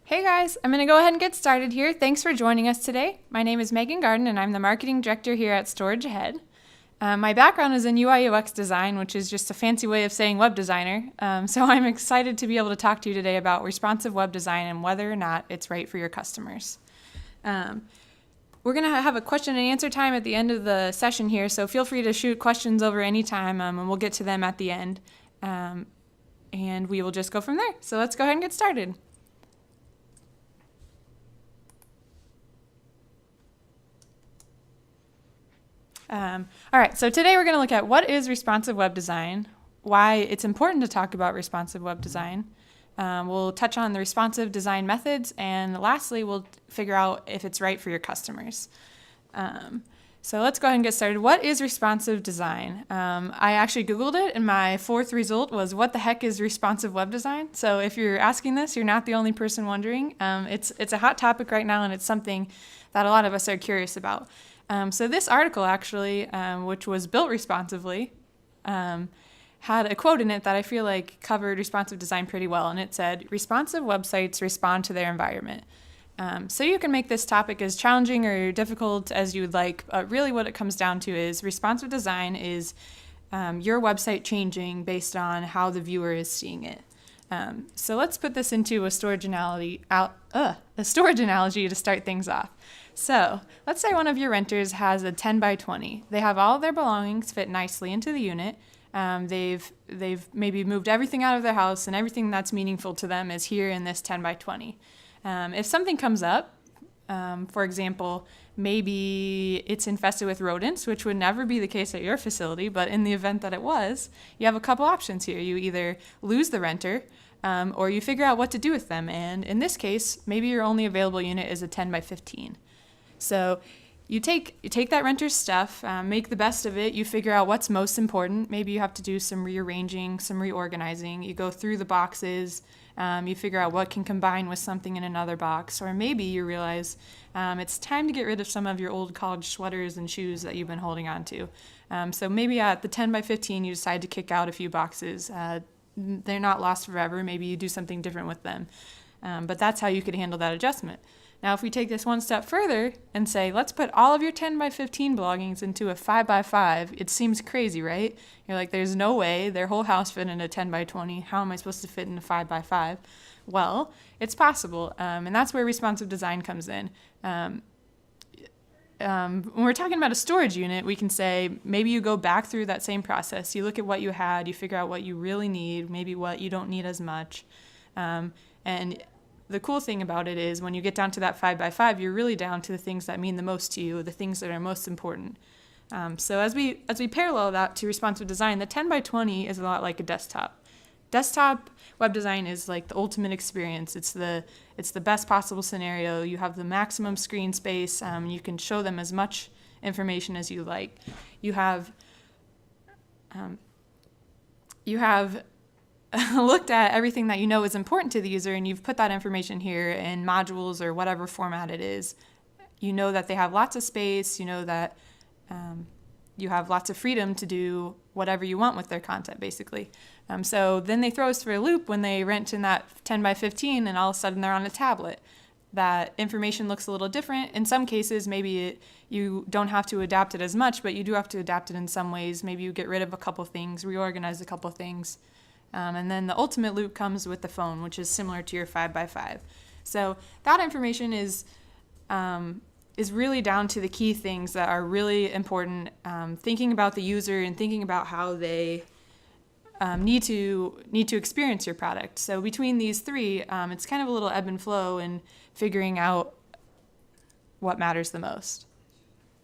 Hey guys, I'm going to go ahead and get started here. Thanks for joining us today. My name is Megan Garden and I'm the marketing director here at storEDGE. My background is in UI UX design, which is just a fancy way of saying web designer. So I'm excited to be able to talk to you today about responsive web design and whether or not it's right for your customers. We're going to have a question and answer time at the end of the session here, so feel free to shoot questions over any time and we'll get to them at the end. And we will just go from there. So let's go ahead and get started. All right, so today we're going to look at what is responsive web design, why it's important to talk about responsive web design. We'll touch on the responsive design methods, and lastly, we'll figure out if it's right for your customers. So let's go ahead and get started. What is responsive design? I actually Googled it, and my fourth result was, what the heck is responsive web design? So if you're asking this, you're not the only person wondering. It's a hot topic right now, and it's something that a lot of us are curious about. So this article actually, which was built responsively, had a quote in it that I feel like covered responsive design pretty well, and it said, responsive websites respond to their environment. So you can make this topic as challenging or difficult as you would like, but really what it comes down to is responsive design is your website changing based on how the viewer is seeing it. So let's put this into a storage analogy to start things off. So let's say one of your renters has a 10 by 20. They have all of their belongings fit nicely into the unit. They've maybe moved everything out of their house, and everything that's meaningful to them is here in this 10 by 20. If something comes up, for example, maybe it's infested with rodents, which would never be the case at your facility, but in the event that it was, you have a couple options here. You either lose the renter, or you figure out what to do with them. And in this case, maybe your only available unit is a 10 by 15. So you take that renter's stuff, make the best of it. You figure out what's most important. Maybe you have to do some rearranging, some reorganizing. You go through the boxes. You figure out what can combine with something in another box. Or maybe you realize it's time to get rid of some of your old college sweaters and shoes that you've been holding on to. So maybe at the 10 by 15, you decide to kick out a few boxes. They're not lost forever. Maybe you do something different with them. But that's how you could handle that adjustment. Now, if we take this one step further and say, let's put all of your 10 by 15 belongings into a 5 by 5, it seems crazy, right? You're like, there's no way their whole house fit in a 10 by 20. How am I supposed to fit in a 5 by 5? Well, it's possible, and that's where responsive design comes in. When we're talking about a storage unit, we can say maybe you go back through that same process. You look at what you had, you figure out what you really need, maybe what you don't need as much, and the cool thing about it is when you get down to that 5 by 5, you're really down to the things that mean the most to you, the things that are most important. So as we parallel that to responsive design, the 10 by 20 is a lot like a desktop. Desktop web design is like the ultimate experience. It's the best possible scenario. You have the maximum screen space. You can show them as much information as you like. You have looked at everything that you know is important to the user, and you've put that information here in modules or whatever format it is. You know that they have lots of space. You know that you have lots of freedom to do whatever you want with their content, basically. So then they throw us for a loop when they rent in that 10 by 15, and all of a sudden they're on a tablet. That information looks a little different. In some cases, maybe you don't have to adapt it as much, but you do have to adapt it in some ways. Maybe you get rid of a couple things, reorganize a couple things. And then the ultimate loop comes with the phone, which is similar to your 5 by 5. So that information is really down to the key things that are really important, thinking about the user and thinking about how they need to experience your product. So between these three, it's kind of a little ebb and flow in figuring out what matters the most.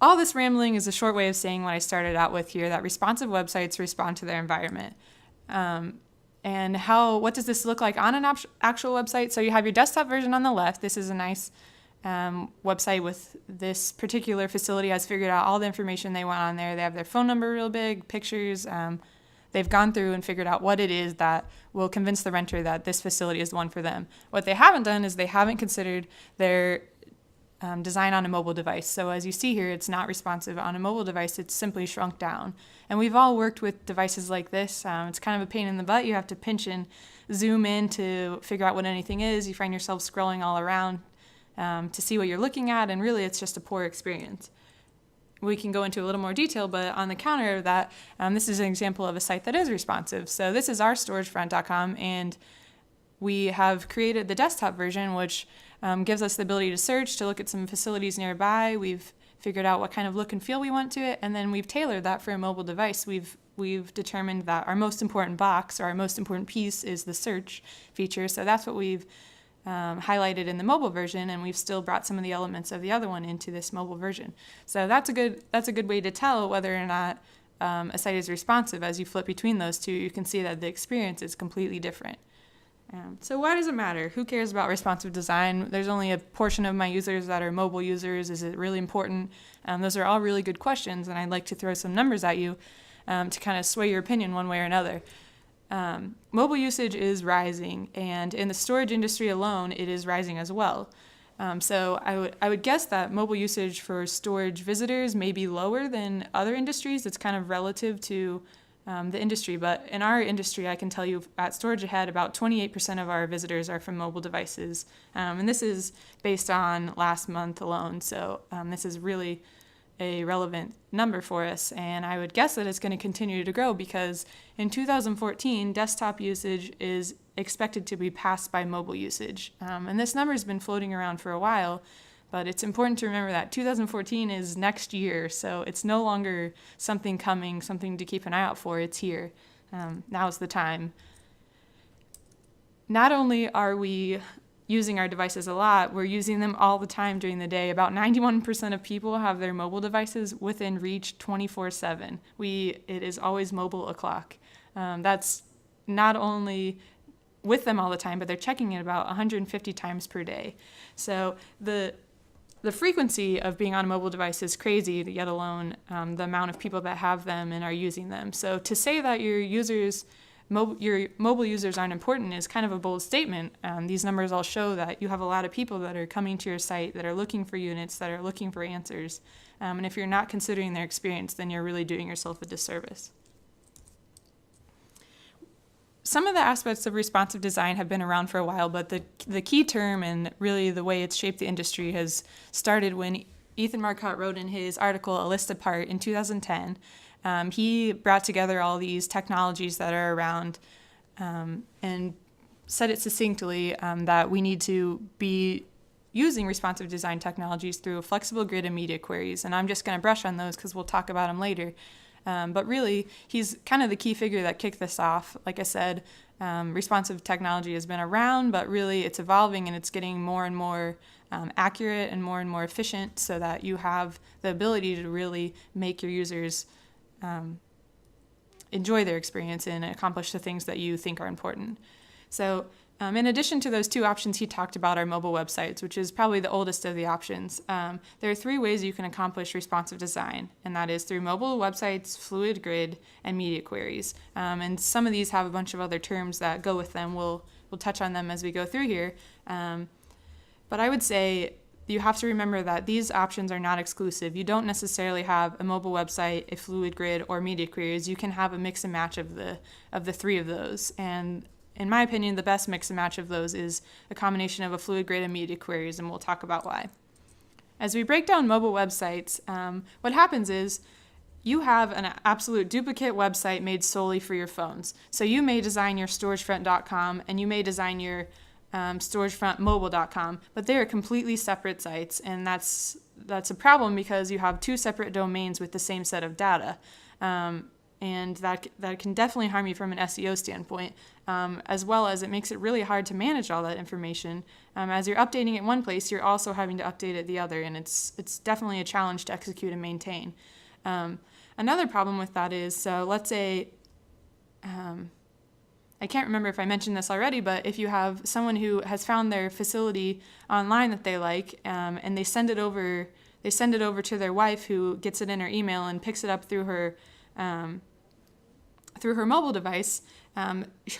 All this rambling is a short way of saying what I started out with here, that responsive websites respond to their environment. And what does this look like on an actual website? So you have your desktop version on the left. This is a nice website with this particular facility has figured out all the information they want on there. They have their phone number real big, pictures. They've gone through and figured out what it is that will convince the renter that this facility is the one for them. What they haven't done is they haven't considered their design on a mobile device. So as you see here, it's not responsive on a mobile device, it's simply shrunk down. And we've all worked with devices like this. It's kind of a pain in the butt. You have to pinch and zoom in to figure out what anything is. You find yourself scrolling all around to see what you're looking at, and really it's just a poor experience. We can go into a little more detail, but on the counter of that, this is an example of a site that is responsive. So this is our storagefront.com, and we have created the desktop version, which gives us the ability to search, to look at some facilities nearby. We've figured out what kind of look and feel we want to it, and then we've tailored that for a mobile device. We've determined that our most important box, or our most important piece, is the search feature. So that's what we've highlighted in the mobile version, and we've still brought some of the elements of the other one into this mobile version. So that's a good way to tell whether or not a site is responsive. As you flip between those two, you can see that the experience is completely different. So why does it matter? Who cares about responsive design? There's only a portion of my users that are mobile users. Is it really important? Those are all really good questions, and I'd like to throw some numbers at you to kind of sway your opinion one way or another. Mobile usage is rising, and in the storage industry alone, it is rising as well. So I would guess that mobile usage for storage visitors may be lower than other industries. It's kind of relative to the industry, but in our industry, I can tell you at StorageAhead, about 28% of our visitors are from mobile devices, and this is based on last month alone, so this is really a relevant number for us, and I would guess that it's going to continue to grow because in 2014, desktop usage is expected to be passed by mobile usage, and this number has been floating around for a while. But it's important to remember that 2014 is next year, so it's no longer something coming, something to keep an eye out for. It's here. Now's the time. Not only are we using our devices a lot, we're using them all the time during the day. About 91% of people have their mobile devices within reach 24/7. It is always mobile o'clock. That's not only with them all the time, but they're checking it about 150 times per day. So the frequency of being on a mobile device is crazy, yet alone the amount of people that have them and are using them. So to say that your mobile users aren't important is kind of a bold statement. These numbers all show that you have a lot of people that are coming to your site that are looking for units, that are looking for answers. And if you're not considering their experience, then you're really doing yourself a disservice. Some of the aspects of responsive design have been around for a while, but the key term and really the way it's shaped the industry has started when Ethan Marcotte wrote in his article, A List Apart, in 2010. He brought together all these technologies that are around and said it succinctly that we need to be using responsive design technologies through flexible grid and media queries. And I'm just going to brush on those because we'll talk about them later. But really, he's kind of the key figure that kicked this off. Like I said, responsive technology has been around, but really it's evolving and it's getting more and more accurate and more efficient so that you have the ability to really make your users enjoy their experience and accomplish the things that you think are important. So in addition to those two options, he talked about our mobile websites, which is probably the oldest of the options. There are three ways you can accomplish responsive design, and that is through mobile websites, fluid grid, and media queries. And some of these have a bunch of other terms that go with them. We'll touch on them as we go through here. But I would say you have to remember that these options are not exclusive. You don't necessarily have a mobile website, a fluid grid, or media queries. You can have a mix and match of the three of those. And in my opinion, the best mix and match of those is a combination of a fluid grid and media queries, and we'll talk about why. As we break down mobile websites, what happens is you have an absolute duplicate website made solely for your phones. So you may design your storagefront.com and you may design your storagefrontmobile.com, but they are completely separate sites, and that's a problem because you have two separate domains with the same set of data. And that can definitely harm you from an SEO standpoint, as well as it makes it really hard to manage all that information. As you're updating it one place, you're also having to update it the other, and it's definitely a challenge to execute and maintain. Another problem with that is, so let's say, I can't remember if I mentioned this already, but if you have someone who has found their facility online that they like, and they send it over to their wife, who gets it in her email and picks it up through her mobile device,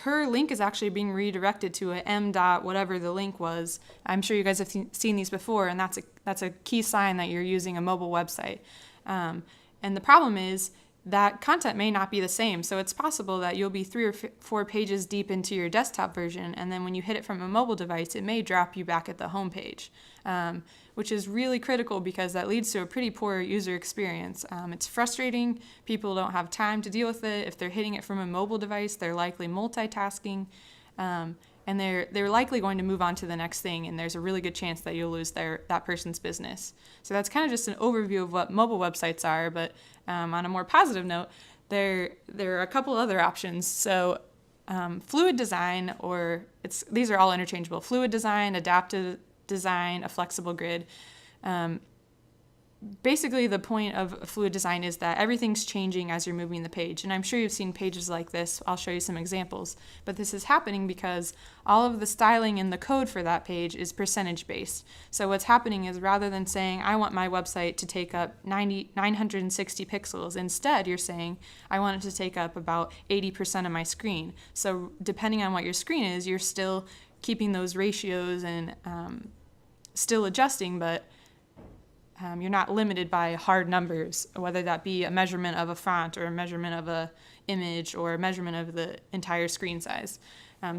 her link is actually being redirected to a m dot whatever the link was. I'm sure you guys have seen these before, and that's a key sign that you're using a mobile website. And the problem is that content may not be the same. So it's possible that you'll be 3 or 4 pages deep into your desktop version, and then when you hit it from a mobile device, it may drop you back at the home page, which is really critical because that leads to a pretty poor user experience. It's frustrating. People don't have time to deal with it. If they're hitting it from a mobile device, they're likely multitasking, and they're likely going to move on to the next thing, and there's a really good chance that you'll lose that person's business. So that's kind of just an overview of what mobile websites are, but on a more positive note, there are a couple other options. So fluid design, these are all interchangeable. Fluid design, adaptive design, a flexible grid. Basically, the point of fluid design is that everything's changing as you're moving the page. And I'm sure you've seen pages like this. I'll show you some examples. But this is happening because all of the styling in the code for that page is percentage based. So what's happening is rather than saying, I want my website to take up 960 pixels, instead you're saying, I want it to take up about 80% of my screen. So depending on what your screen is, you're still keeping those ratios and still adjusting, but you're not limited by hard numbers, whether that be a measurement of a font or a measurement of a image or a measurement of the entire screen size.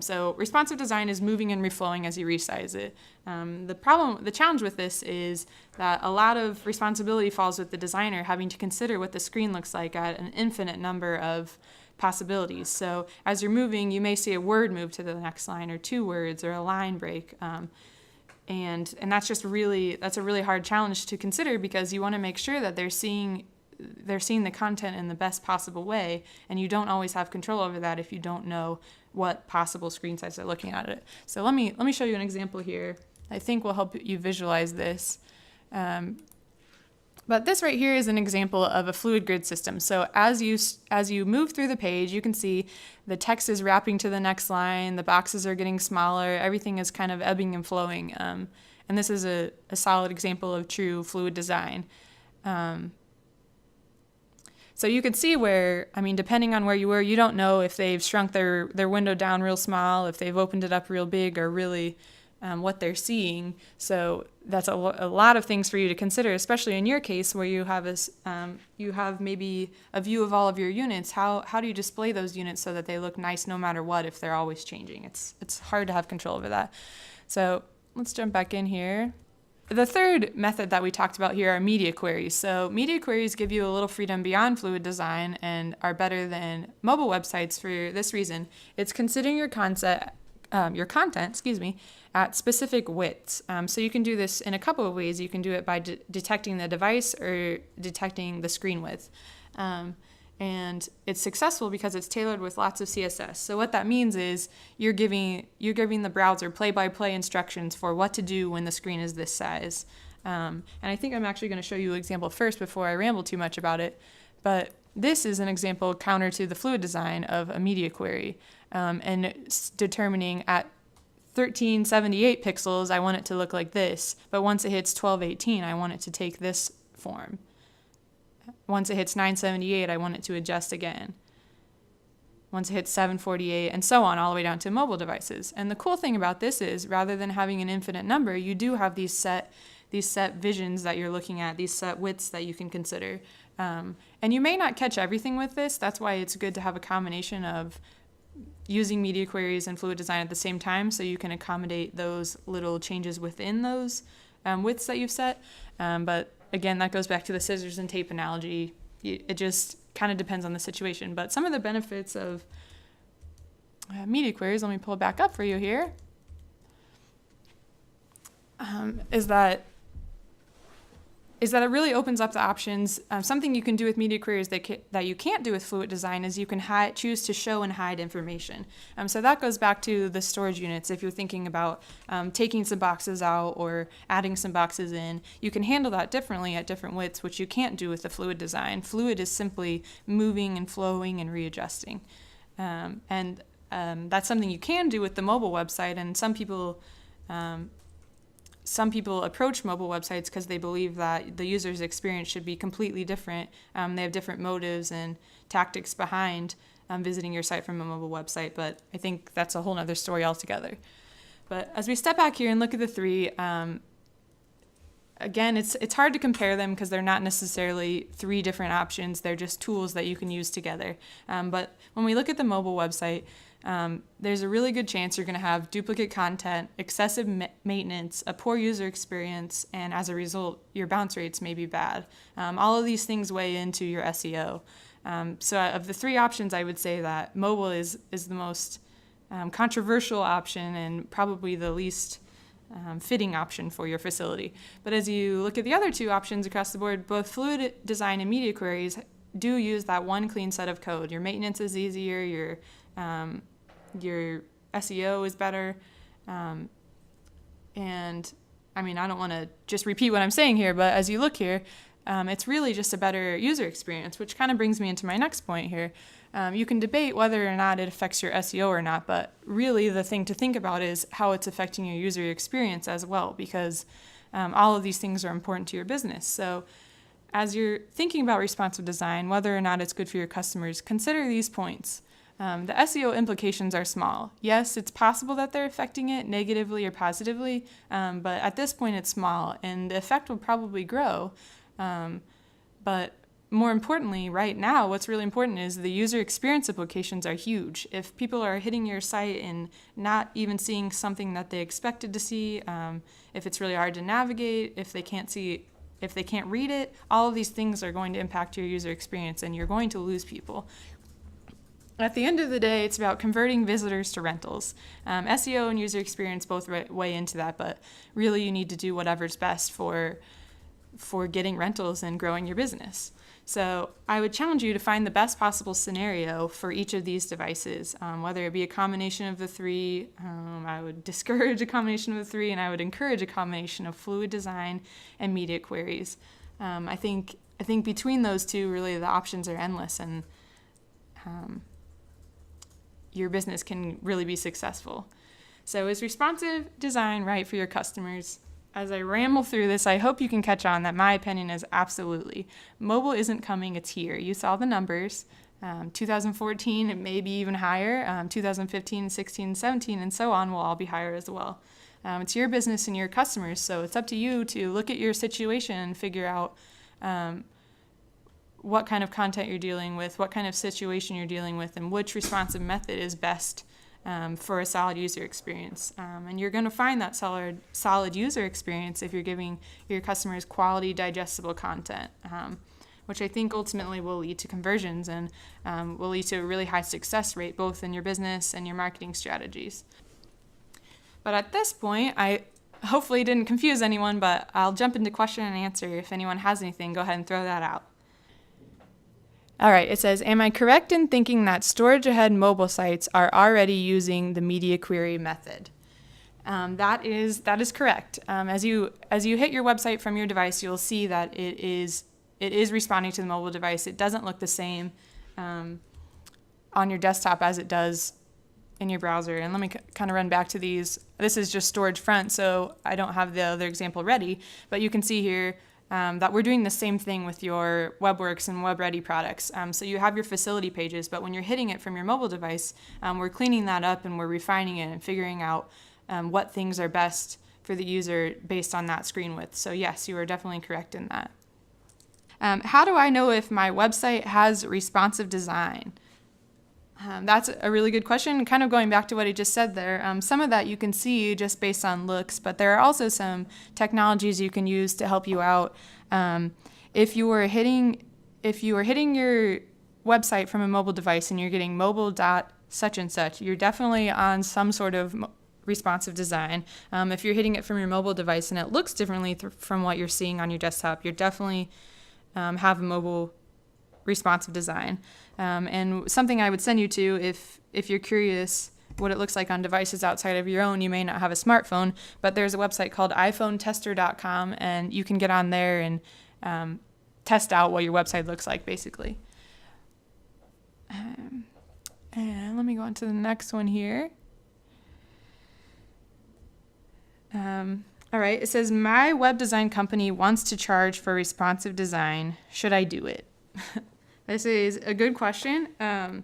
So responsive design is moving and reflowing as you resize it. The challenge with this is that a lot of responsibility falls with the designer having to consider what the screen looks like at an infinite number of possibilities. So as you're moving, you may see a word move to the next line, or 2 words, or a line break. And that's a really hard challenge to consider because you want to make sure that they're seeing the content in the best possible way, and you don't always have control over that if you don't know what possible screen size they're looking at it. So let me show you an example here. I think will help you visualize this. But this right here is an example of a fluid grid system. So as you move through the page, you can see the text is wrapping to the next line, the boxes are getting smaller, everything is kind of ebbing and flowing. And this is a solid example of true fluid design. So you can see where, depending on where you were, you don't know if they've shrunk their window down real small, if they've opened it up real big, or really what they're seeing. So that's a lot of things for you to consider, especially in your case where you have maybe a view of all of your units. How do you display those units so that they look nice no matter what if they're always changing? It's hard to have control over that. So let's jump back in here. The third method that we talked about here are media queries. So media queries give you a little freedom beyond fluid design and are better than mobile websites for this reason. It's considering your content, at specific widths. So you can do this in a couple of ways. You can do it by detecting the device or detecting the screen width. And it's successful because it's tailored with lots of CSS. So what that means is you're giving the browser play-by-play instructions for what to do when the screen is this size. And I think I'm actually going to show you an example first before I ramble too much about it. But this is an example counter to the fluid design of a media query. And it's determining at 1378 pixels, I want it to look like this. But once it hits 1218, I want it to take this form. Once it hits 978, I want it to adjust again. Once it hits 748, and so on, all the way down to mobile devices. And the cool thing about this is, rather than having an infinite number, you do have these set visions that you're looking at, these set widths that you can consider. And you may not catch everything with this. That's why it's good to have a combination of using media queries and fluid design at the same time, so you can accommodate those little changes within those widths that you've set. But again, that goes back to the scissors and tape analogy. It just kind of depends on the situation. But some of the benefits of media queries, let me pull it back up for you here, is that it really opens up the options. Something you can do with media queries that you can't do with fluid design is you can choose to show and hide information. So that goes back to the storage units. If you're thinking about taking some boxes out or adding some boxes in, you can handle that differently at different widths, which you can't do with the fluid design. Fluid is simply moving and flowing and readjusting. And that's something you can do with the mobile website, and some people approach mobile websites because they believe that the user's experience should be completely different. They have different motives and tactics behind visiting your site from a mobile website, but I think that's a whole other story altogether. But as we step back here and look at the three, again, it's hard to compare them because they're not necessarily three different options. They're just tools that you can use together. But when we look at the mobile website, there's a really good chance you're going to have duplicate content, excessive maintenance, a poor user experience, and as a result, your bounce rates may be bad. All of these things weigh into your SEO. So of the three options, I would say that mobile is the most controversial option and probably the least fitting option for your facility. But as you look at the other two options across the board, both fluid design and media queries do use that one clean set of code. Your maintenance is easier, your SEO is better, and I mean, I don't want to just repeat what I'm saying here, but as you look here, it's really just a better user experience, which kind of brings me into my next point here. You can debate whether or not it affects your SEO or not, but really the thing to think about is how it's affecting your user experience as well, because all of these things are important to your business. So as you're thinking about responsive design, whether or not it's good for your customers, consider these points. The SEO implications are small. Yes, it's possible that they're affecting it negatively or positively, but at this point it's small, and the effect will probably grow. But more importantly, right now, what's really important is the user experience implications are huge. If people are hitting your site and not even seeing something that they expected to see, if it's really hard to navigate, if they can't read it, all of these things are going to impact your user experience, and you're going to lose people. At the end of the day, it's about converting visitors to rentals. SEO and user experience both weigh into that, but really you need to do whatever's best for getting rentals and growing your business. So I would challenge you to find the best possible scenario for each of these devices, whether it be a combination of the three. I would discourage a combination of the three, and I would encourage a combination of fluid design and media queries. I think between those two, really the options are endless, and your business can really be successful. So is responsive design right for your customers? As I ramble through this, I hope you can catch on that my opinion is absolutely. Mobile isn't coming, it's here. You saw the numbers. 2014, it may be even higher. 2015, 16, 17, and so on will all be higher as well. It's your business and your customers, so it's up to you to look at your situation and figure out what kind of content you're dealing with, what kind of situation you're dealing with, and which responsive method is best for a solid user experience. And you're going to find that solid user experience if you're giving your customers quality, digestible content, which I think ultimately will lead to conversions and will lead to a really high success rate, both in your business and your marketing strategies. But at this point, I hopefully didn't confuse anyone, but I'll jump into question and answer. If anyone has anything, go ahead and throw that out. All right, it says, am I correct in thinking that storage-ahead mobile sites are already using the media query method? That is correct. As you hit your website from your device, you'll see that it is responding to the mobile device. It doesn't look the same on your desktop as it does in your browser. And let me kind of run back to these. This is just storage front, so I don't have the other example ready, but you can see here that we're doing the same thing with your WebWorks and WebReady products. So you have your facility pages, but when you're hitting it from your mobile device, we're cleaning that up and we're refining it and figuring out what things are best for the user based on that screen width. So yes, you are definitely correct in that. How do I know if my website has responsive design? That's a really good question. Kind of going back to what I just said there, some of that you can see just based on looks, but there are also some technologies you can use to help you out. If you are hitting your website from a mobile device and you're getting mobile dot such and such, you're definitely on some sort of responsive design. If you're hitting it from your mobile device and it looks differently from what you're seeing on your desktop, you're definitely have a mobile responsive design. And something I would send you to if you're curious what it looks like on devices outside of your own. You may not have a smartphone, but there's a website called iPhoneTester.com, and you can get on there and test out what your website looks like, basically. And let me go on to the next one here. All right, it says, my web design company wants to charge for responsive design. Should I do it? This is a good question. I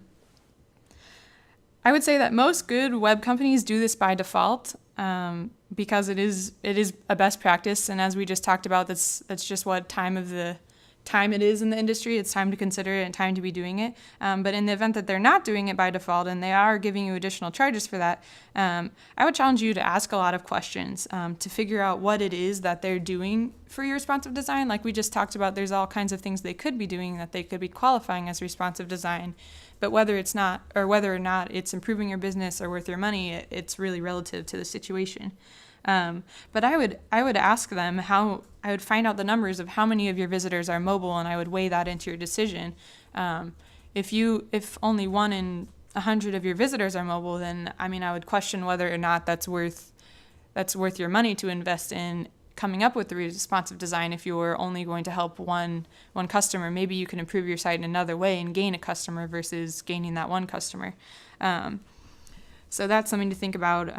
would say that most good web companies do this by default, because it is a best practice, and as we just talked about, that's just what time it is in the industry. It's time to consider it and time to be doing it. But in the event that they're not doing it by default and they are giving you additional charges for that, I would challenge you to ask a lot of questions to figure out what it is that they're doing for your responsive design. Like we just talked about, there's all kinds of things they could be doing that they could be qualifying as responsive design. But whether or not it's improving your business or worth your money, it's really relative to the situation. But I would ask them I would find out the numbers of how many of your visitors are mobile, and I would weigh that into your decision. If only 1 in 100 of your visitors are mobile, then I would question whether or not that's worth your money to invest in coming up with the responsive design. If you were only going to help one customer, maybe you can improve your site in another way and gain a customer versus gaining that one customer. So that's something to think about.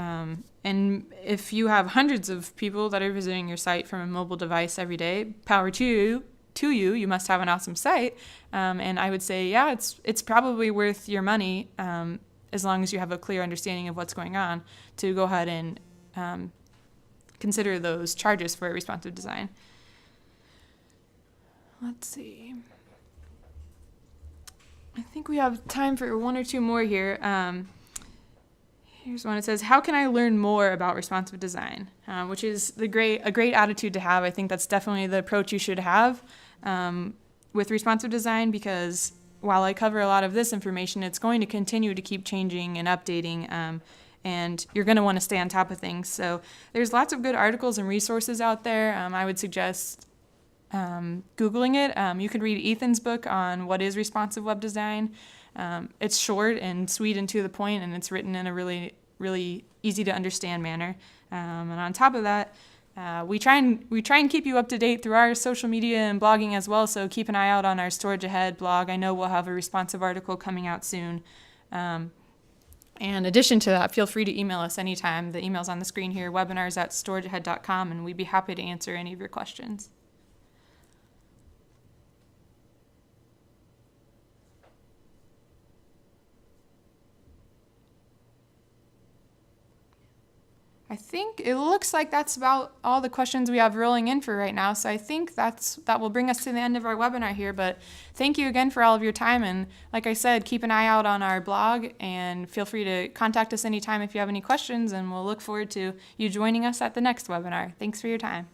And if you have hundreds of people that are visiting your site from a mobile device every day, power to you. You must have an awesome site. And I would say, yeah, it's probably worth your money, as long as you have a clear understanding of what's going on, to go ahead and consider those charges for responsive design. Let's see. I think we have time for 1 or 2 more here. Here's one. It says, how can I learn more about responsive design? Which is a great attitude to have. I think that's definitely the approach you should have with responsive design, because while I cover a lot of this information, it's going to continue to keep changing and updating, and you're going to want to stay on top of things. So there's lots of good articles and resources out there. I would suggest Googling it. You could read Ethan's book on what is responsive web design. It's short and sweet and to the point, and it's written in a really, really easy to understand manner. And on top of that, we try and keep you up to date through our social media and blogging as well. So keep an eye out on our Storage Ahead blog. I know we'll have a responsive article coming out soon. And in addition to that, feel free to email us anytime. The email's on the screen here, webinars@storageahead.com, and we'd be happy to answer any of your questions. I think it looks like that's about all the questions we have rolling in for right now. So I think that will bring us to the end of our webinar here. But thank you again for all of your time. And like I said, keep an eye out on our blog and feel free to contact us anytime if you have any questions. And we'll look forward to you joining us at the next webinar. Thanks for your time.